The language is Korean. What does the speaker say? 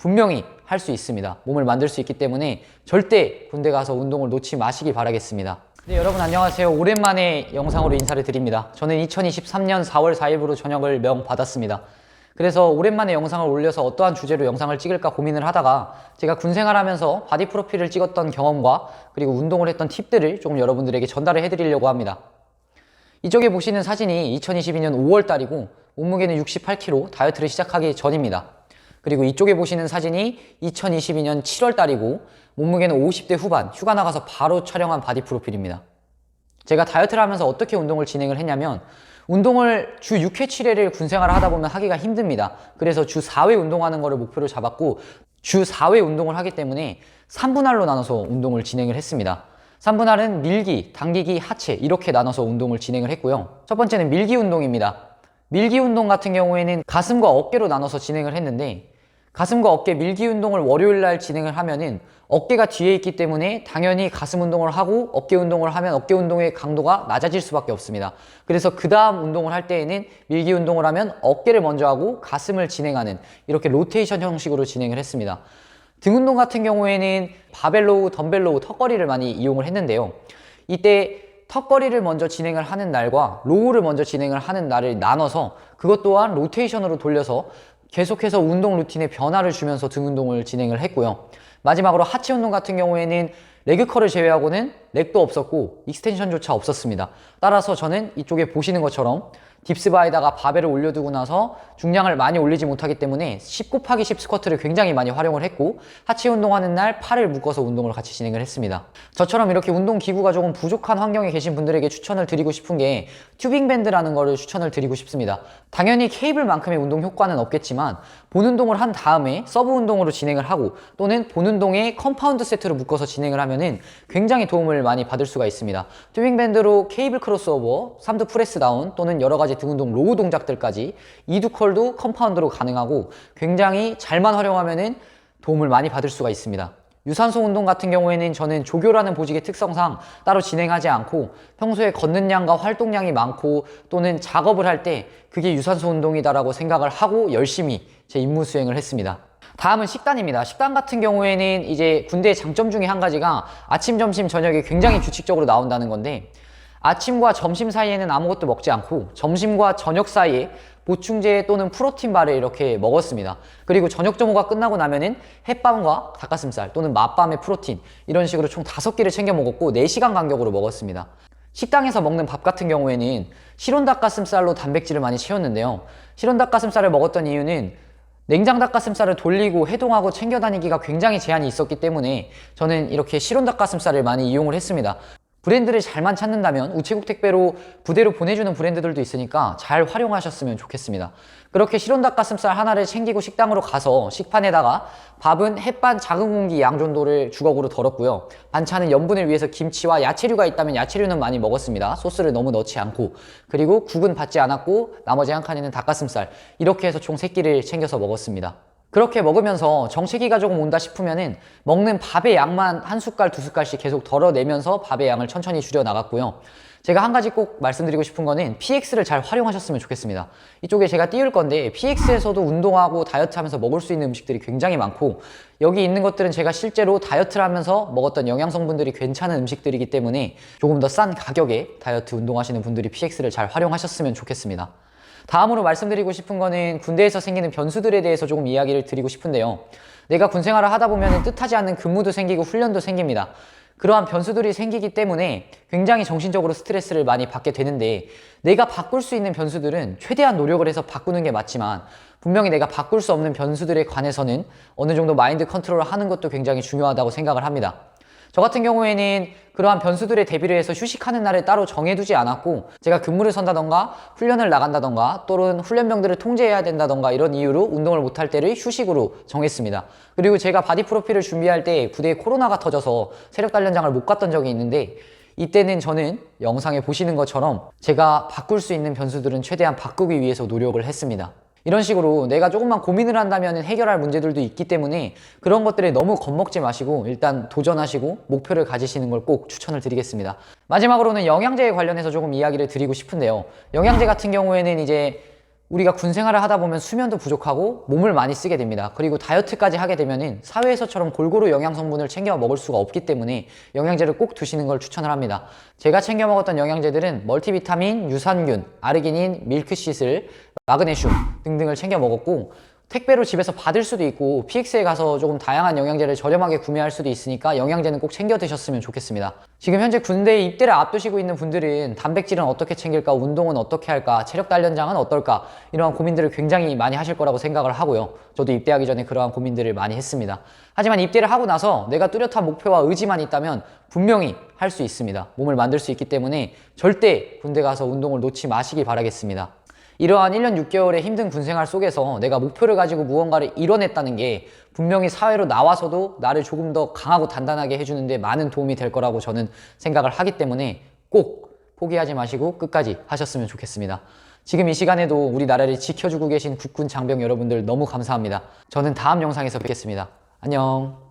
분명히 할 수 있습니다. 몸을 만들 수 있기 때문에 절대 군대 가서 운동을 놓지 마시기 바라겠습니다. 네, 여러분 안녕하세요. 오랜만에 영상으로 인사를 드립니다. 저는 2023년 4월 4일부로 전역을 명받았습니다. 그래서 오랜만에 영상을 올려서 어떠한 주제로 영상을 찍을까 고민을 하다가 제가 군 생활하면서 바디 프로필을 찍었던 경험과 그리고 운동을 했던 팁들을 조금 여러분들에게 전달을 해드리려고 합니다. 이쪽에 보시는 사진이 2022년 5월 달이고 몸무게는 68kg, 다이어트를 시작하기 전입니다. 그리고 이쪽에 보시는 사진이 2022년 7월 달이고 몸무게는 50대 후반, 휴가 나가서 바로 촬영한 바디 프로필입니다. 제가 다이어트를 하면서 어떻게 운동을 진행을 했냐면 운동을 주 6회 7회를 군생활을 하다 보면 하기가 힘듭니다. 그래서 주 4회 운동하는 거를 목표로 잡았고 주 4회 운동을 하기 때문에 3분할로 나눠서 운동을 진행을 했습니다. 3분할은 밀기, 당기기, 하체 이렇게 나눠서 운동을 진행을 했고요. 첫 번째는 밀기 운동입니다. 밀기 운동 같은 경우에는 가슴과 어깨로 나눠서 진행을 했는데 가슴과 어깨 밀기 운동을 월요일 날 진행을 하면은 어깨가 뒤에 있기 때문에 당연히 가슴 운동을 하고 어깨 운동을 하면 어깨 운동의 강도가 낮아질 수밖에 없습니다. 그래서 그 다음 운동을 할 때에는 밀기 운동을 하면 어깨를 먼저 하고 가슴을 진행하는 이렇게 로테이션 형식으로 진행을 했습니다. 등 운동 같은 경우에는 바벨로우, 덤벨로우, 턱걸이를 많이 이용을 했는데요. 이때 턱걸이를 먼저 진행을 하는 날과 로우를 먼저 진행을 하는 날을 나눠서 그것 또한 로테이션으로 돌려서 계속해서 운동 루틴에 변화를 주면서 등 운동을 진행을 했고요. 마지막으로 하체 운동 같은 경우에는 레그컬을 제외하고는 렉도 없었고 익스텐션조차 없었습니다. 따라서 저는 이쪽에 보시는 것처럼 딥스바에다가 바벨을 올려두고 나서 중량을 많이 올리지 못하기 때문에 10 곱하기 10 스쿼트를 굉장히 많이 활용을 했고 하체 운동하는 날 팔을 묶어서 운동을 같이 진행을 했습니다. 저처럼 이렇게 운동 기구가 조금 부족한 환경에 계신 분들에게 추천을 드리고 싶은 게 튜빙 밴드라는 거를 추천을 드리고 싶습니다. 당연히 케이블만큼의 운동 효과는 없겠지만 본 운동을 한 다음에 서브 운동으로 진행을 하고 또는 본 운동에 컴파운드 세트로 묶어서 진행을 하면은 굉장히 도움을 많이 받을 수가 있습니다. 튜빙 밴드로 케이블 크로스오버, 삼두 프레스 다운 또는 여러 가지 등 운동 로우 동작들까지 이두컬도 컴파운드로 가능하고 굉장히 잘만 활용하면은 도움을 많이 받을 수가 있습니다. 유산소 운동 같은 경우에는 저는 조교라는 보직의 특성상 따로 진행하지 않고 평소에 걷는 양과 활동량이 많고 또는 작업을 할 때 그게 유산소 운동이다라고 생각을 하고 열심히 제 임무 수행을 했습니다. 다음은 식단입니다. 식단 같은 경우에는 이제 군대의 장점 중에 한 가지가 아침, 점심, 저녁에 굉장히 규칙적으로 나온다는 건데 아침과 점심 사이에는 아무것도 먹지 않고 점심과 저녁 사이에 보충제 또는 프로틴 바를 이렇게 먹었습니다. 그리고 저녁 점호가 끝나고 나면은 햇밤과 닭가슴살 또는 맛밤의 프로틴 이런 식으로 총 5끼를 챙겨 먹었고 4시간 간격으로 먹었습니다. 식당에서 먹는 밥 같은 경우에는 실온 닭가슴살로 단백질을 많이 채웠는데요. 실온 닭가슴살을 먹었던 이유는 냉장 닭가슴살을 돌리고 해동하고 챙겨 다니기가 굉장히 제한이 있었기 때문에 저는 이렇게 실온 닭가슴살을 많이 이용을 했습니다. 브랜드를 잘만 찾는다면 우체국 택배로 부대로 보내주는 브랜드들도 있으니까 잘 활용하셨으면 좋겠습니다. 그렇게 실온 닭가슴살 하나를 챙기고 식당으로 가서 식판에다가 밥은 햇반 작은 공기 양 정도를 주걱으로 덜었고요. 반찬은 염분을 위해서 김치와 야채류가 있다면 야채류는 많이 먹었습니다. 소스를 너무 넣지 않고. 그리고 국은 받지 않았고 나머지 한 칸에는 닭가슴살 이렇게 해서 총 3끼를 챙겨서 먹었습니다. 그렇게 먹으면서 정체기가 조금 온다 싶으면은 먹는 밥의 양만 한 숟갈, 2숟갈씩 계속 덜어내면서 밥의 양을 천천히 줄여 나갔고요. 제가 한 가지 꼭 말씀드리고 싶은 거는 PX를 잘 활용하셨으면 좋겠습니다. 이쪽에 제가 띄울 건데 PX에서도 운동하고 다이어트 하면서 먹을 수 있는 음식들이 굉장히 많고 여기 있는 것들은 제가 실제로 다이어트를 하면서 먹었던 영양성분들이 괜찮은 음식들이기 때문에 조금 더 싼 가격에 다이어트 운동하시는 분들이 PX를 잘 활용하셨으면 좋겠습니다. 다음으로 말씀드리고 싶은 거는 군대에서 생기는 변수들에 대해서 조금 이야기를 드리고 싶은데요. 내가 군 생활을 하다 보면 뜻하지 않는 근무도 생기고 훈련도 생깁니다. 그러한 변수들이 생기기 때문에 굉장히 정신적으로 스트레스를 많이 받게 되는데 내가 바꿀 수 있는 변수들은 최대한 노력을 해서 바꾸는 게 맞지만 분명히 내가 바꿀 수 없는 변수들에 관해서는 어느 정도 마인드 컨트롤을 하는 것도 굉장히 중요하다고 생각을 합니다. 저 같은 경우에는 그러한 변수들에 대비를 해서 휴식하는 날을 따로 정해두지 않았고 제가 근무를 선다던가 훈련을 나간다던가 또는 훈련병들을 통제해야 된다던가 이런 이유로 운동을 못할 때를 휴식으로 정했습니다. 그리고 제가 바디 프로필을 준비할 때 부대에 코로나가 터져서 세력 단련장을 못 갔던 적이 있는데 이때는 저는 영상에 보시는 것처럼 제가 바꿀 수 있는 변수들은 최대한 바꾸기 위해서 노력을 했습니다. 이런 식으로 내가 조금만 고민을 한다면 해결할 문제들도 있기 때문에 그런 것들에 너무 겁먹지 마시고 일단 도전하시고 목표를 가지시는 걸 꼭 추천을 드리겠습니다. 마지막으로는 영양제에 관련해서 조금 이야기를 드리고 싶은데요. 영양제 같은 경우에는 이제 우리가 군 생활을 하다 보면 수면도 부족하고 몸을 많이 쓰게 됩니다. 그리고 다이어트까지 하게 되면은 사회에서처럼 골고루 영양 성분을 챙겨 먹을 수가 없기 때문에 영양제를 꼭 드시는 걸 추천을 합니다. 제가 챙겨 먹었던 영양제들은 멀티비타민, 유산균, 아르기닌, 밀크시슬, 마그네슘 등등을 챙겨 먹었고, 택배로 집에서 받을 수도 있고 PX에 가서 조금 다양한 영양제를 저렴하게 구매할 수도 있으니까 영양제는 꼭 챙겨 드셨으면 좋겠습니다. 지금 현재 군대에 입대를 앞두시고 있는 분들은 단백질은 어떻게 챙길까, 운동은 어떻게 할까, 체력 단련장은 어떨까, 이러한 고민들을 굉장히 많이 하실 거라고 생각을 하고요. 저도 입대하기 전에 그러한 고민들을 많이 했습니다. 하지만 입대를 하고 나서 내가 뚜렷한 목표와 의지만 있다면 분명히 할 수 있습니다. 몸을 만들 수 있기 때문에 절대 군대 가서 운동을 놓지 마시기 바라겠습니다. 이러한 1년 6개월의 힘든 군생활 속에서 내가 목표를 가지고 무언가를 이뤄냈다는 게 분명히 사회로 나와서도 나를 조금 더 강하고 단단하게 해주는데 많은 도움이 될 거라고 저는 생각을 하기 때문에 꼭 포기하지 마시고 끝까지 하셨으면 좋겠습니다. 지금 이 시간에도 우리나라를 지켜주고 계신 국군 장병 여러분들 너무 감사합니다. 저는 다음 영상에서 뵙겠습니다. 안녕.